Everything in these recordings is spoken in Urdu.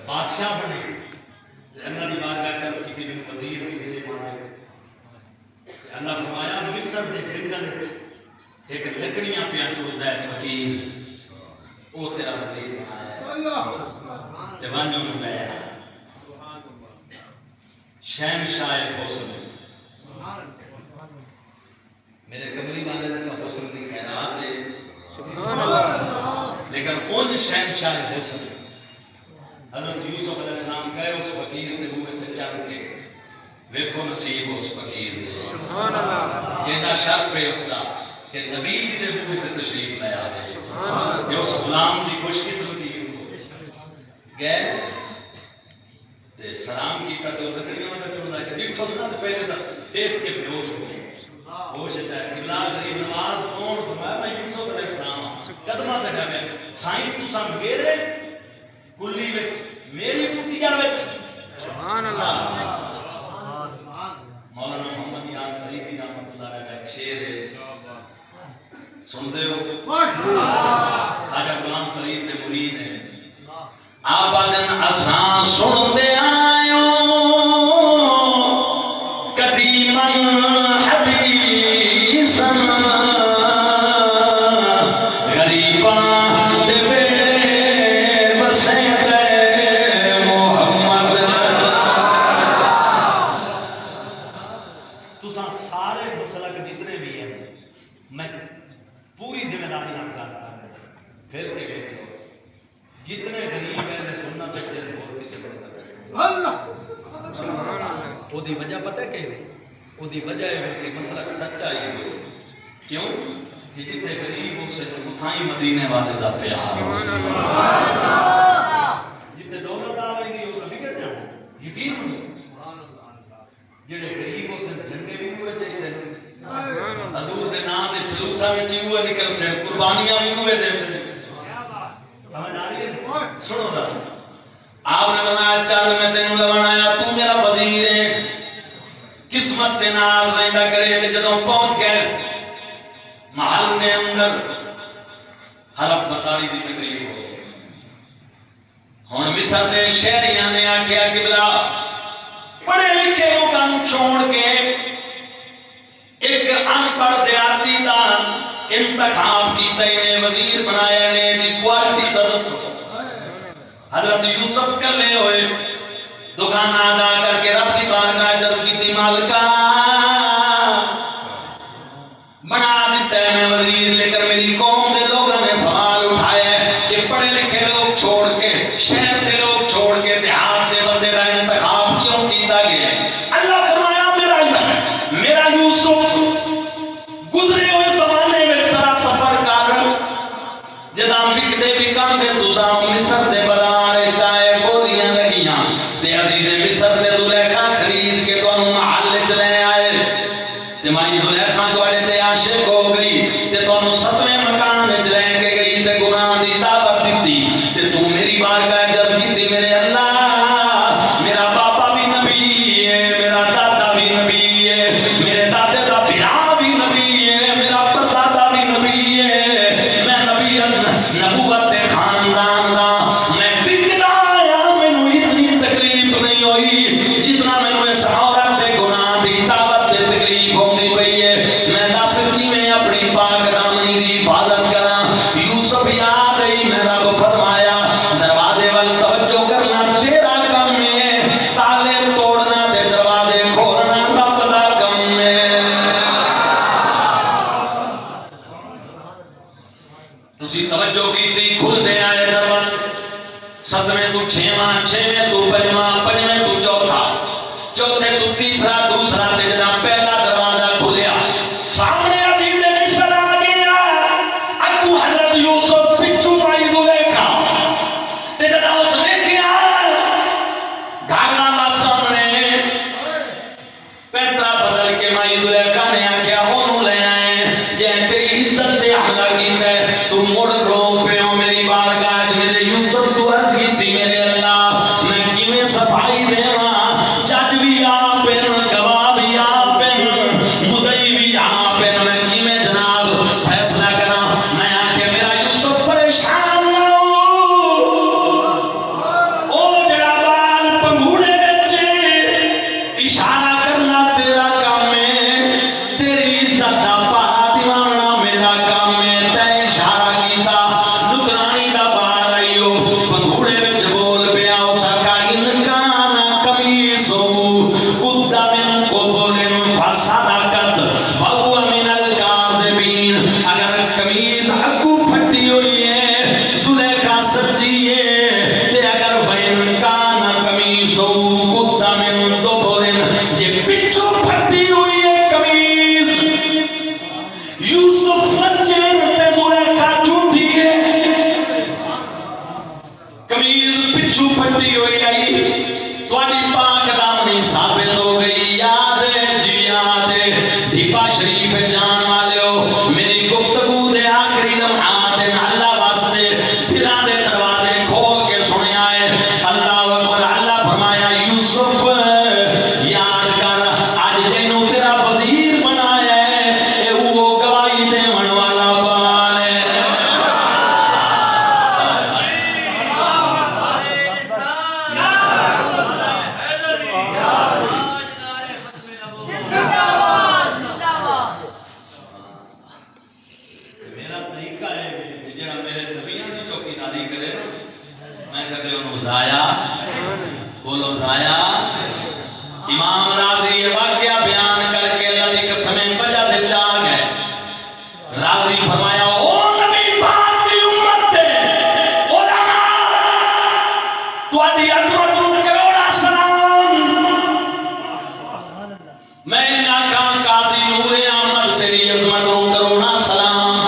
بادشاہ بنے اللہ دی بارگاہ چل کی بھی وزیر بھی دے مالک اللہ فرمایا مصر دے جنگل ایک لکڑیاں پیا چڑدا ہے فقیر او تیرا وزیر بنایا ہے تے وانجو نو گیا شہنشاہ حسن میرے کملی والے کا حسن دی خیرات ہے سبحان اللہ لیکن اون شہنشاہ حسن حضرت یوسف علیہ السلام کہے اس فقیر دے بوئے تے چل کے ویکھو نصیب اس فقیر دے سبحان اللہ جیڑا شرف ہے اس دا کہ نبی جی دے بوئے تے تشریف لے آوے یہ اس غلام دی خوش قسمتی گئے تے سلام کیتا تے لکڑیاں دا چڑھدا ہے تے ٹھوسنا تے پہلے دس دیکھ کے بے ہوش ہو گئے ہوش ہے قبلہ غریب نواز کون فرمایا میں یوسف علیہ السلام قدماں تے ڈھا سائیں تساں میرے کلی وچ میری کٹیا وچ سبحان اللہ مولانا محمد یار فریدی رحمۃ اللہ علیہ کا ایک شعر ہے سنتے ہو خواجہ غلام فرید دے مرید ہیں آبادن اساں سنتے آئیو قدیماً حدیثاً غریباں دے بیڑے بسیتے محمد تساں سارے مسلک جتنے بھی ہیں میں پوری ذمہ داری نال گل کر رہا پھر کے ویکھو جتنے غریب ہیں نے سننا تے چلے اور کسے مسئلہ اللہ سبحان اللہ او دی وجہ پتہ ہے کہ او دی وجہ ہے کہ مسلک سچا ہی ہوئے کیوں کہ جتنے غریب ہو سے اتھائی مدینے والے دا پیار سبحان اللہ جتنے دولت آوے گی وہ کبھی کر جانا یقین ہو سبحان اللہ جڑے غریب ہو سے جھنڈے بھی ہوئے چاہیے حضور دے نام دے جلوساں وچ ہوئے نکل سے قربانیاں بھی ہوئے دے سے سمجھ آ رہی ہے سنو ذرا آپ نے بنایا چل میں تینوں لوایا تو میرا وزیر ہے قسمت دے نال ویندا کرے تے جدوں پہنچ گئے محل دے اندر حلف بتاری دی تقریر ہو گئی ہن مصر دے شہریاں نے آکھیا قبلہ پڑھے لکھے لوکاں نوں چھوڑ کے ایک ان پڑھ دیہاتی دا انتخاب کیتا ہے وزیر بنایا نے دی کوالٹی دا دسو حضرت یوسف کلے ہوئے دکان ادا کر کے رب دی بارگاہ جب کیتی مالکا بنا دیتا ہے میں وزیر لیکن میری قوم دے لوگوں نے سوال اٹھایا ہے کہ پڑھے لکھے لوگ چھوڑ کے شہر دے لوگ چھوڑ کے دیہات دے بندے دا انتخاب کیوں کیتا گیا ہے اللہ فرمایا میرا یوسف گزرے ہوئے زمانے میں ذرا سفر کر جدا وکدے وکاں دے تساں مصر دے بازار جائے بولیاں لگیاں تے عزیز مصر دے زلیخا خرید کے تانوں محل وچ لے آئے تے مائی زلیخا تواڈے تے عاشق ہو گئی تے تانوں ستویں مکان وچ لے کے گئی تے گناہ دی دعوت دتی تے تو میری بارگاہ جب کیتی میرے اللہ میرا باپا بھی نبی ہے میرا دادا بھی نبی ہے میرے دادے دا بھرا بھی نبی ہے میرا پردادا بھی نبی ہے میں نبی نبوت دے خاندان دا میں بکدا آیا مینوں اتنی تکلیف نہیں ہوئی جتنا مینوں اس عورت دے گناہ دی دعوت دے تکلیف ہوندی پئی ہے میں دس کیویں اپنی پاک دامنی دی حفاظت کراں یوسف یاد ہے میں رب فرمایا دروازے وال توجہ کرنا تیرا کم ہے تالے توڑنا تے دروازے کھولنا رب دا کم ہے تسی توجہ کیتی کھل دے آئے دروازے ستویں تو چھواں چھویں تو پنجواں پنجویں تو چوتھا چوتھے تو تیسرا دوسرا تے جڑا پہلا دروازہ کھلیا سامنے عزیز مصر آ گیا اگوں حضرت یوسف پچھو پائی زلیخا تے جڑا اس ویکھیا گھر والا سامنے پینترا بدل کے مائی زلیخا نے آکھیا اونوں لے آئے جے تیری عزت تے حملہ کیتا ہے تو مڑ رو پیو میری بارگاہ وچ میرے یوسف تو عرض کیتی میرے اللہ میں کیویں صفائی دیواں جج بھی آپ ہیں گواہ بھی آپ ہیں مدعی بھی آپ ہیں میں کیویں جناب فیصلہ کراں میں آکھیا میرا یوسف پریشان نہ ہو او ہے تے اگر بین کان قمیصو قد من دبرن جے پچھو پھٹی ہوئی ہے قمیض یوسف سچے تے زلیخا جھوٹی ہے قمیض پچھو پھٹی ہوئی آئی تواڈی پاک دامنی ثابت ہو گئی یاد ہے جی یاد ہے ڈھیپا شریف جان والے ہو میری گفتگو دے آخری لمحات اللہ واسطے دلاں دے دروازے کھول کے سنے آئے اللہ اکبر اللہ فرمایا یوسف یاد کر آج جنوں تیرا وزیر بنایا ہے اے وہ گواہی دیون والا بال ہے میرا طریقہ ہے کہ جڑا میرے نبیوں دی چوکیداری کرے نا میں کدے انہوں ضائع بولو ضائع امام راضی یہ واقعہ بیان کر کے اللہ دی قسمیں بجا دے چاہ گئے راضی فرمایا او نبی پاک دی امت دے علماء تواڈی عظمت نوں کروڑا سلام میں ناکام قاضی نور احمد تیری عظمت نوں کروڑا سلام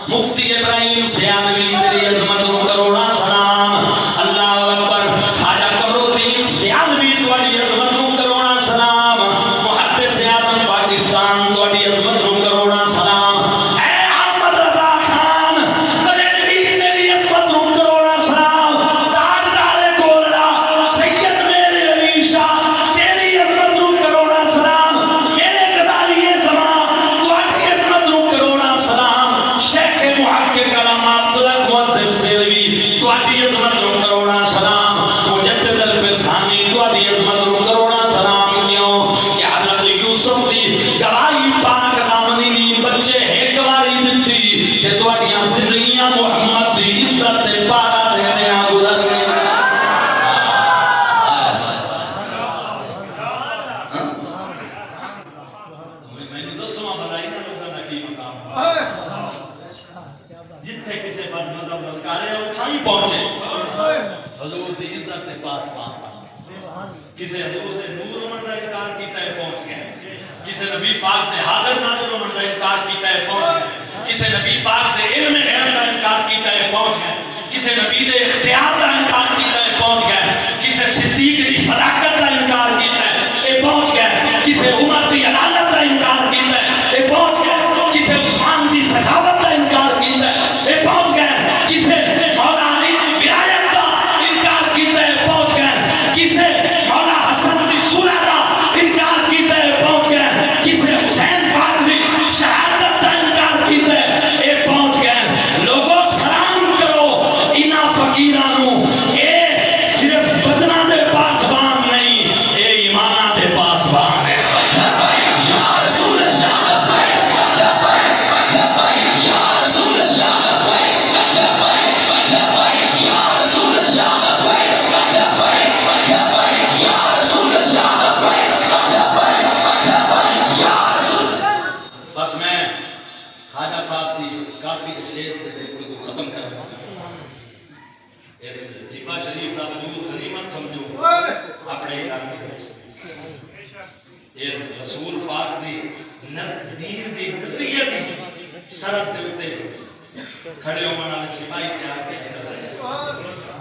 مفتی ابراہیم سیالوی تیری عظمت نوں کروڑا سلام اللہ اکبر خواجہ قمرالدین سیالوی تواڈی عظمت نوں کروڑا سلام محدث اعظم پاکستان تواڈی عظمت نوں کروڑا سلام اے احمد رضا خان بریلوی تیری عظمت نوں کروڑا سلام تاجدار گولڑا سید میرے علی شاہ تیری عظمت نوں کروڑا سلام میرے غزالی زمان تواڈی عظمت نوں کروڑا سلام شیخ محقق علامہ عبدالحق محدث دہلوی تواڈی عظمت نوں کروڑا سلام مجدد الفسانی تواڈی عظمت نوں کروڑا سلام کیوں کہ حضرت یوسف دی گواہی پاک دامنی نی بچے ایک واری دتی تے تواڈیاں زندگیاں محمد دی عزت تے پارا دیندیاں گزر گئے میں دسواں بھلائی نہ لوگاں دا کی مقام جتھے کسے بعد مذہب للکارے اٹھائی پہنچے حضور دی عزت دے پاس پاک کسے حضور دے نور ہونے دا انکار کیتا ہے پہنچ گئے کسے نبی پاک دے حاضر نازل ہونے دا انکار کیتا ہے پہنچ گئے کسے نبی پاک دے علم غیب دا انکار کیتا ہے پہنچ گئے کسے نبی دے اختیار دا انکار کیتا ہے پہنچ گئے کسے صدیق دی صداقت دا انکار کیتا ہے اے پہنچ گئے کسے عمر دی عدالت دا انکار کیتا ہے اے پہنچ گئے کسے عثمان دی سخاوت دا انکار کیتا ہے اے پہنچ گئے کسے مولا علی دی ولایت دا انکار کیتا ہے پہنچ گئے کسے مولا حسن دی صلح دا انکار کیتا ہے پہنچ گئے کسے حسین پاک دی شہادت دا انکار کیتا ہے اے پہنچ گئے لوگوں سلام کرو انہاں فقیراں نوں اے صرف بدناں دے پاسبان نہیں اے ایماناں دے پاسبان ہے بس میں خواجہ صاحب کی کافی شعر تے گفتگو ختم کر رہا ہوں اس جیبا شریف دا وجود غنیمت سمجھو اپنے علاقے میں یہ رسول پاک دی دین دی نظریہ دی سرحد دے اوتے کھڑے ہونے والے سپاہی تیار کے حضرت ہے